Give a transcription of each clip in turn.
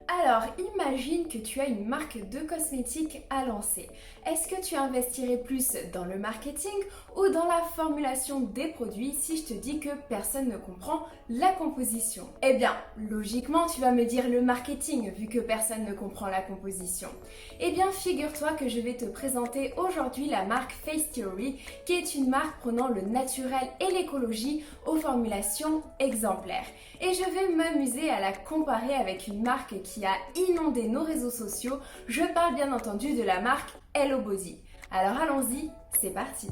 Alors, imagine que tu as une marque de cosmétiques à lancer. Est-ce que tu investirais plus dans le marketing ou dans la formulation des produits si je te dis que personne ne comprend la composition? Eh bien, logiquement, tu vas me dire le marketing vu que personne ne comprend la composition. Eh bien, figure-toi que je vais te présenter aujourd'hui la marque Face Theory, qui est une marque prenant le naturel et l'écologie aux formulations exemplaires. Et je vais m'amuser à la comparer avec une marque qui a inondé nos réseaux sociaux. Je parle bien entendu de la marque Hello Body. Alors allons-y, c'est parti!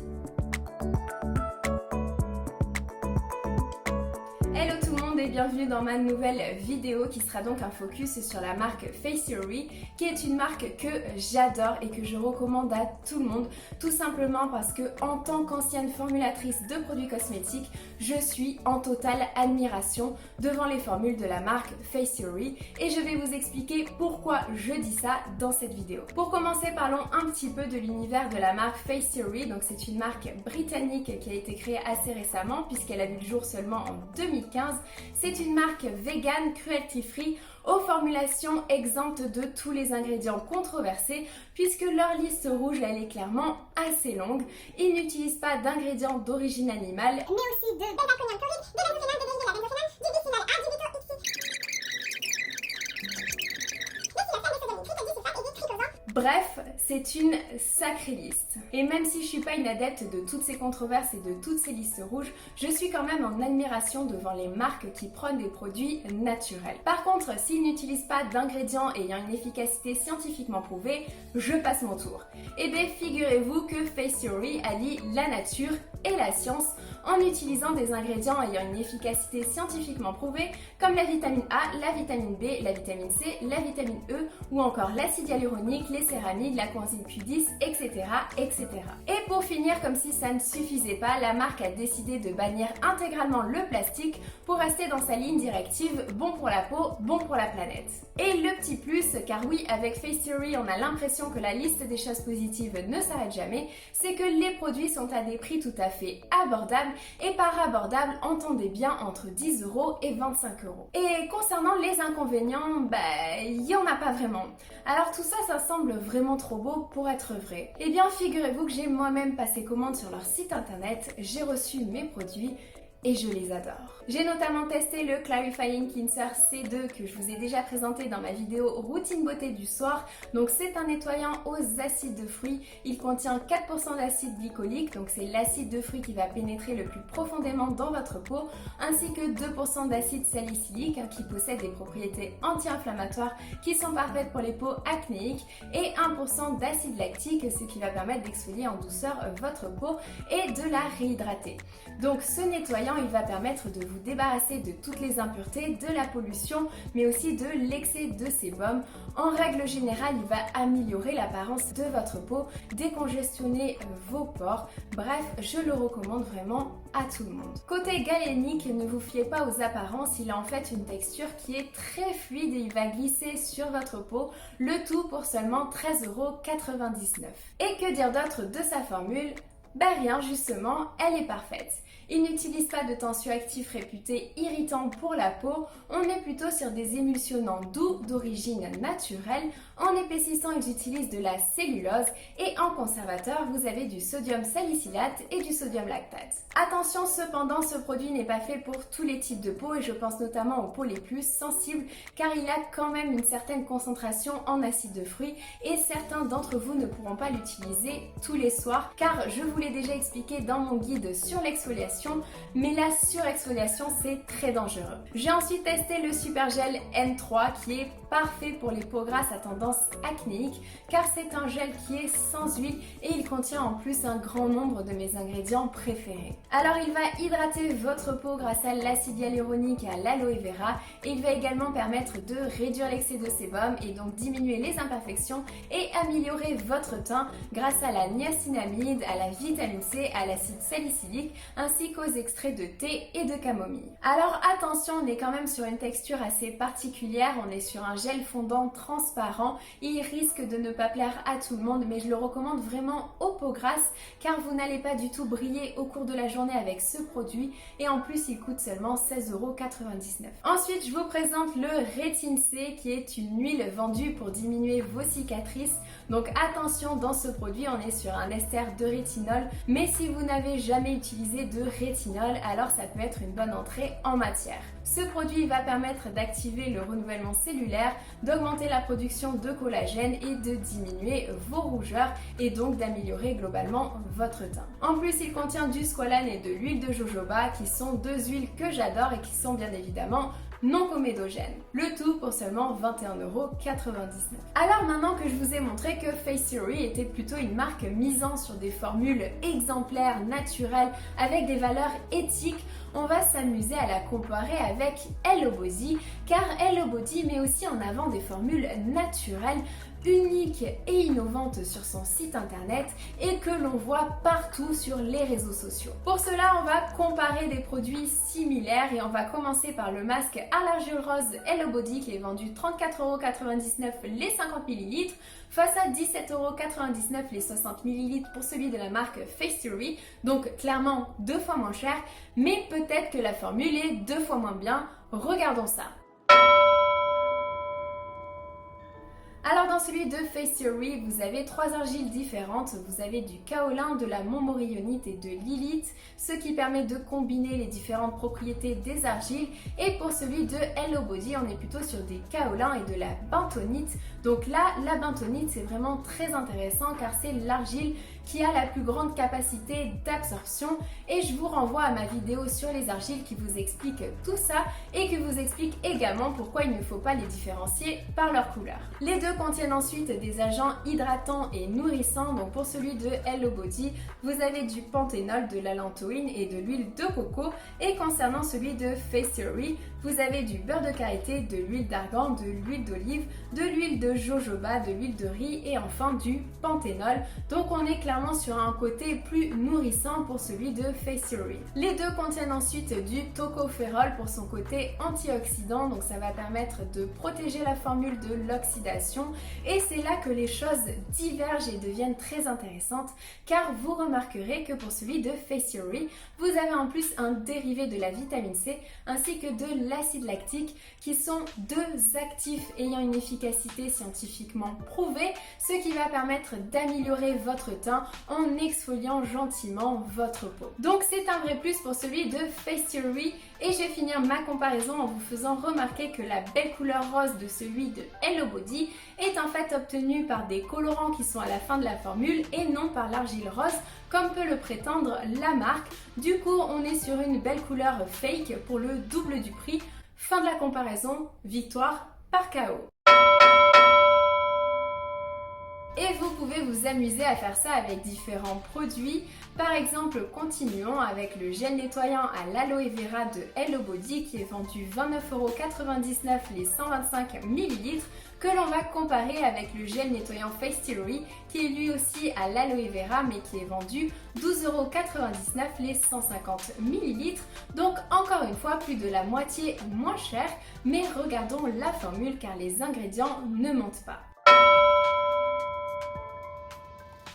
Hello tout le monde et bienvenue dans ma nouvelle vidéo qui sera donc un focus sur la marque Face Theory, qui est une marque que j'adore et que je recommande à tout le monde, tout simplement parce que en tant qu'ancienne formulatrice de produits cosmétiques, je suis en totale admiration devant les formules de la marque Face Theory et je vais vous expliquer pourquoi je dis ça dans cette vidéo. Pour commencer, parlons un petit peu de l'univers de la marque Face Theory. Donc c'est une marque britannique qui a été créée assez récemment puisqu'elle a vu le jour seulement en 2015. C'est une marque vegan, cruelty-free, aux formulations exemptes de tous les ingrédients controversés puisque leur liste rouge elle est clairement assez longue. Ils n'utilisent pas d'ingrédients d'origine animale, mais aussi de bêta-conium chloride, de benzophénol, de benzyl, du bisphénol A, du Bref, c'est une sacrée liste. Et même si je suis pas une adepte de toutes ces controverses et de toutes ces listes rouges, je suis quand même en admiration devant les marques qui prônent des produits naturels. Par contre, s'ils n'utilisent pas d'ingrédients ayant une efficacité scientifiquement prouvée, je passe mon tour. Et bien, figurez-vous que Face Theory allie la nature et la science en utilisant des ingrédients ayant une efficacité scientifiquement prouvée comme la vitamine A, la vitamine B, la vitamine C, la vitamine E ou encore l'acide hyaluronique, les céramides, la coenzyme Q10, etc., etc. Et pour finir, comme si ça ne suffisait pas, la marque a décidé de bannir intégralement le plastique pour rester dans sa ligne directive bon pour la peau, bon pour la planète. Et le petit plus, car oui, avec Face Theory, on a l'impression que la liste des choses positives ne s'arrête jamais, c'est que les produits sont à des prix tout à fait abordables, et par abordable, entendez bien entre 10 € et 25 €. Et concernant les inconvénients, il n'y en a pas vraiment. Alors tout ça, ça semble vraiment trop beau pour être vrai. Eh bien, figurez-vous que j'ai moi-même passé commande sur leur site internet, j'ai reçu mes produits et je les adore. J'ai notamment testé le Clarifying Cleanser C2 que je vous ai déjà présenté dans ma vidéo routine beauté du soir. Donc c'est un nettoyant aux acides de fruits. Il contient 4% d'acide glycolique, donc c'est l'acide de fruits qui va pénétrer le plus profondément dans votre peau, ainsi que 2% d'acide salicylique qui possède des propriétés anti-inflammatoires qui sont parfaites pour les peaux acnéiques, et 1% d'acide lactique, ce qui va permettre d'exfolier en douceur votre peau et de la réhydrater. Donc ce nettoyant il va permettre de vous débarrasser de toutes les impuretés, de la pollution, mais aussi de l'excès de sébum. En règle générale, il va améliorer l'apparence de votre peau, décongestionner vos pores. Bref, je le recommande vraiment à tout le monde. Côté galénique, ne vous fiez pas aux apparences, il a en fait une texture qui est très fluide et il va glisser sur votre peau, le tout pour seulement 13,99 €. Et que dire d'autre de sa formule? Rien justement, elle est parfaite. Il n'utilise pas de tensioactifs réputés irritants pour la peau, on est plutôt sur des émulsionnants doux d'origine naturelle. En épaississant, ils utilisent de la cellulose et en conservateur, vous avez du sodium salicylate et du sodium lactate. Attention cependant, ce produit n'est pas fait pour tous les types de peau et je pense notamment aux peaux les plus sensibles car il a quand même une certaine concentration en acide de fruits et certains d'entre vous ne pourront pas l'utiliser tous les soirs car je vous l'ai déjà expliqué dans mon guide sur l'exfoliation, mais la surexfoliation c'est très dangereux. J'ai ensuite testé le Super Gel N3 qui est parfait pour les peaux grasses à tendance acnéique car c'est un gel qui est sans huile et il contient en plus un grand nombre de mes ingrédients préférés. Alors il va hydrater votre peau grâce à l'acide hyaluronique et à l'aloe vera et il va également permettre de réduire l'excès de sébum et donc diminuer les imperfections et améliorer votre teint grâce à la niacinamide, à la vitamine C, à l'acide salicylique ainsi ainsi qu'aux extraits de thé et de camomille. Alors attention, on est quand même sur une texture assez particulière, on est sur un gel fondant transparent, il risque de ne pas plaire à tout le monde, mais je le recommande vraiment aux peaux grasses car vous n'allez pas du tout briller au cours de la journée avec ce produit et en plus il coûte seulement 16,99 €. Ensuite, je vous présente le Rétine C qui est une huile vendue pour diminuer vos cicatrices. Donc attention, dans ce produit, on est sur un ester de rétinol, mais si vous n'avez jamais utilisé de rétinol, alors ça peut être une bonne entrée en matière. Ce produit va permettre d'activer le renouvellement cellulaire, d'augmenter la production de collagène et de diminuer vos rougeurs et donc d'améliorer globalement votre teint. En plus, il contient du squalane et de l'huile de jojoba qui sont deux huiles que j'adore et qui sont bien évidemment non comédogènes. Le tout pour seulement 21,99 €. Alors maintenant que je vous ai montré que Face Theory était plutôt une marque misant sur des formules exemplaires, naturelles, avec des valeurs éthiques, on va s'amuser à la comparer avec Hello Body, car Hello Body met aussi en avant des formules naturelles, uniques et innovantes sur son site internet et que l'on voit partout sur les réseaux sociaux. Pour cela, on va comparer des produits similaires et on va commencer par le masque à l'argile rose Hello Body qui est vendu 34,99 € les 50 ml face à 17,99 € les 60 ml pour celui de la marque Face Theory, donc clairement 2 fois moins cher, mais peut-être que la formule est 2 fois moins bien. Regardons ça. Alors dans celui de Face Theory, vous avez 3 argiles différentes. Vous avez du kaolin, de la montmorillonite et de l'hélite, ce qui permet de combiner les différentes propriétés des argiles. Et pour celui de Hello Body, on est plutôt sur des kaolins et de la bentonite. Donc là, la bentonite, c'est vraiment très intéressant car c'est l'argile qui a la plus grande capacité d'absorption et je vous renvoie à ma vidéo sur les argiles qui vous explique tout ça et qui vous explique également pourquoi il ne faut pas les différencier par leur couleur. Les deux contiennent ensuite des agents hydratants et nourrissants. Donc pour celui de Hello Body, vous avez du panthénol, de l'allantoïne et de l'huile de coco, et concernant celui de Face Theory, vous avez du beurre de karité, de l'huile d'argan, de l'huile d'olive, de l'huile de jojoba, de l'huile de riz et enfin du panthénol. Donc on est clairement sur un côté plus nourrissant pour celui de Face Theory. Les deux contiennent ensuite du tocopherol pour son côté antioxydant, donc ça va permettre de protéger la formule de l'oxydation et c'est là que les choses divergent et deviennent très intéressantes car vous remarquerez que pour celui de Face Theory, vous avez en plus un dérivé de la vitamine C ainsi que de l'acide lactique qui sont deux actifs ayant une efficacité scientifiquement prouvée, ce qui va permettre d'améliorer votre teint en exfoliant gentiment votre peau. Donc c'est un vrai plus pour celui de Face Theory et je vais finir ma comparaison en vous faisant remarquer que la belle couleur rose de celui de Hello Body est en fait obtenue par des colorants qui sont à la fin de la formule et non par l'argile rose comme peut le prétendre la marque. Du coup, on est sur une belle couleur fake pour le double du prix. Fin de la comparaison, victoire par KO. Et vous pouvez vous amuser à faire ça avec différents produits. Par exemple, continuons avec le gel nettoyant à l'aloe vera de Hello Body qui est vendu 29,99 € les 125 ml que l'on va comparer avec le gel nettoyant Face Theory qui est lui aussi à l'aloe vera mais qui est vendu 12,99 € les 150 ml. Donc encore une fois plus de la moitié moins cher, mais regardons la formule car les ingrédients ne mentent pas.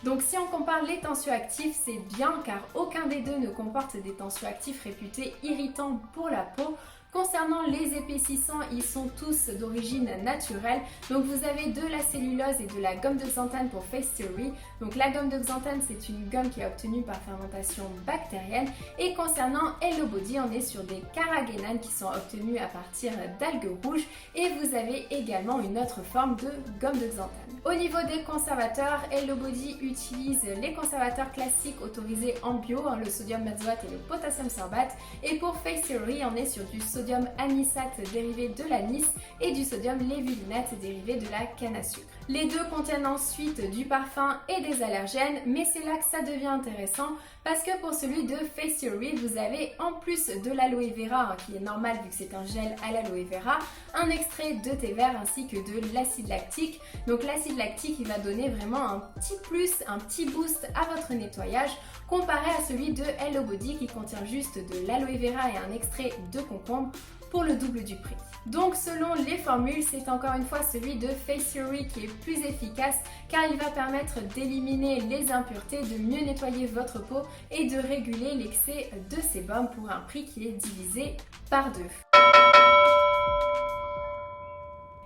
Donc si on compare les tensioactifs, c'est bien car aucun des deux ne comporte des tensioactifs réputés irritants pour la peau. Concernant les épaississants, ils sont tous d'origine naturelle. Donc vous avez de la cellulose et de la gomme de xanthane pour Face Theory. Donc la gomme de xanthane, c'est une gomme qui est obtenue par fermentation bactérienne. Et concernant Hello Body, on est sur des carragénanes qui sont obtenues à partir d'algues rouges. Et vous avez également une autre forme de gomme de xanthane. Au niveau des conservateurs, Hello Body utilise les conservateurs classiques autorisés en bio, le sodium benzoate et le potassium sorbate. Et pour Face Theory, on est sur du sodium anisate dérivé de l'anis et du sodium lévulinate dérivé de la canne à sucre. Les deux contiennent ensuite du parfum et des allergènes, mais c'est là que ça devient intéressant parce que pour celui de Face Theory, vous avez en plus de l'aloe vera, qui est normal vu que c'est un gel à l'aloe vera, un extrait de thé vert ainsi que de l'acide lactique. Donc l'acide lactique, il va donner vraiment un petit plus, un petit boost à votre nettoyage comparé à celui de Hello Body qui contient juste de l'aloe vera et un extrait de concombre pour le double du prix. Donc selon les formules, c'est encore une fois celui de Face Theory qui est plus efficace car il va permettre d'éliminer les impuretés, de mieux nettoyer votre peau et de réguler l'excès de sébum pour un prix qui est divisé par 2.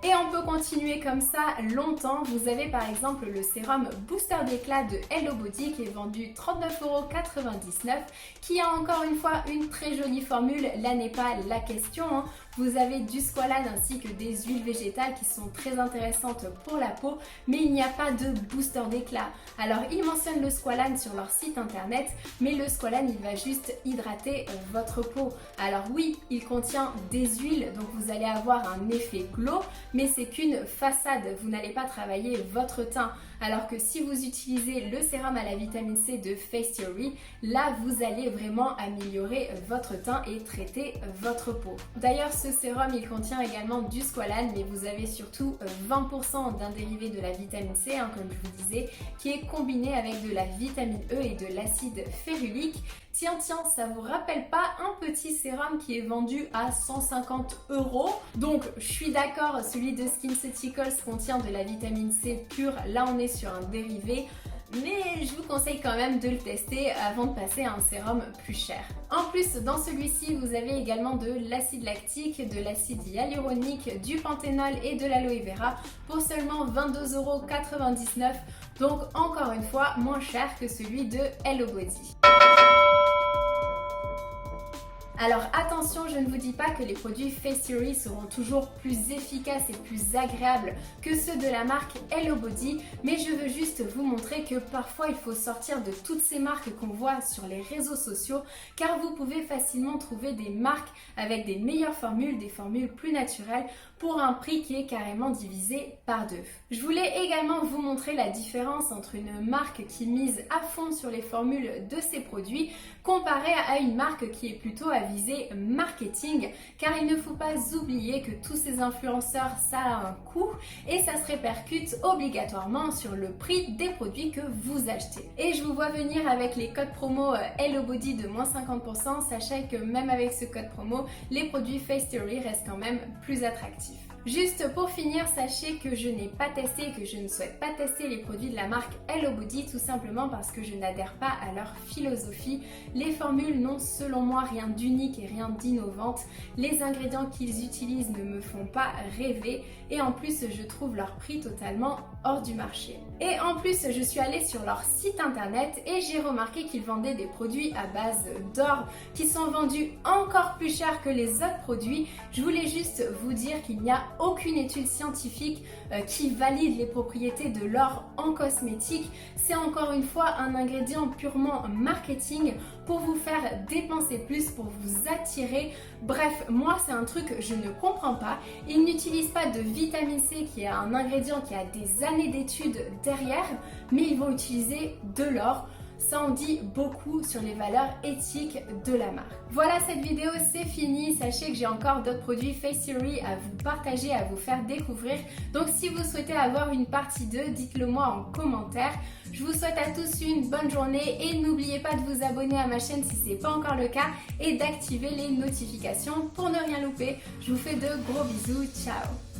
Et on peut continuer comme ça longtemps. Vous avez par exemple le sérum Booster d'éclat de Hello Body qui est vendu 39,99 €, qui a encore une fois une très jolie formule. Là n'est pas la question, hein. Vous avez du squalane ainsi que des huiles végétales qui sont très intéressantes pour la peau, mais il n'y a pas de booster d'éclat. Alors ils mentionnent le squalane sur leur site internet, mais le squalane il va juste hydrater votre peau. Alors oui, il contient des huiles, donc vous allez avoir un effet glow, mais c'est qu'une façade, vous n'allez pas travailler votre teint. Alors que si vous utilisez le sérum à la vitamine C de Face Theory, là vous allez vraiment améliorer votre teint et traiter votre peau. D'ailleurs ce sérum il contient également du squalane, mais vous avez surtout 20% d'un dérivé de la vitamine C, comme je vous disais, qui est combiné avec de la vitamine E et de l'acide férulique. Tiens, ça vous rappelle pas un petit sérum qui est vendu à 150 €? Donc je suis d'accord, celui de SkinCeuticals contient de la vitamine C pure, là on est sur un dérivé, mais je vous conseille quand même de le tester avant de passer à un sérum plus cher. En plus, dans celui-ci, vous avez également de l'acide lactique, de l'acide hyaluronique, du panthénol et de l'aloe vera pour seulement 22,99 €, donc encore une fois moins cher que celui de Hello Body. Alors attention, je ne vous dis pas que les produits Face Theory seront toujours plus efficaces et plus agréables que ceux de la marque Hello Body, mais je veux juste vous montrer que parfois il faut sortir de toutes ces marques qu'on voit sur les réseaux sociaux, car vous pouvez facilement trouver des marques avec des meilleures formules, des formules plus naturelles, pour un prix qui est carrément divisé par 2. Je voulais également vous montrer la différence entre une marque qui mise à fond sur les formules de ses produits comparée à une marque qui est plutôt à viser marketing, car il ne faut pas oublier que tous ces influenceurs, ça a un coût et ça se répercute obligatoirement sur le prix des produits que vous achetez. Et je vous vois venir avec les codes promo Hello Body de moins 50%, sachez que même avec ce code promo, les produits Face Theory restent quand même plus attractifs. Juste pour finir, sachez que je n'ai pas testé et que je ne souhaite pas tester les produits de la marque Hello Body tout simplement parce que je n'adhère pas à leur philosophie. Les formules n'ont selon moi rien d'unique et rien d'innovante. Les ingrédients qu'ils utilisent ne me font pas rêver et en plus je trouve leur prix totalement hors du marché. Et en plus je suis allée sur leur site internet et j'ai remarqué qu'ils vendaient des produits à base d'or qui sont vendus encore plus cher que les autres produits. Je voulais juste vous dire qu'il n'y a aucune étude scientifique qui valide les propriétés de l'or en cosmétique. C'est encore une fois un ingrédient purement marketing pour vous faire dépenser plus, pour vous attirer. Bref, moi c'est un truc que je ne comprends pas. Ils n'utilisent pas de vitamine C qui est un ingrédient qui a des années d'études derrière, mais ils vont utiliser de l'or. Ça en dit beaucoup sur les valeurs éthiques de la marque. Voilà, cette vidéo c'est fini. Sachez que j'ai encore d'autres produits Face Theory à vous partager, à vous faire découvrir. Donc si vous souhaitez avoir une partie 2, dites-le moi en commentaire. Je vous souhaite à tous une bonne journée et n'oubliez pas de vous abonner à ma chaîne si ce n'est pas encore le cas et d'activer les notifications pour ne rien louper. Je vous fais de gros bisous, ciao!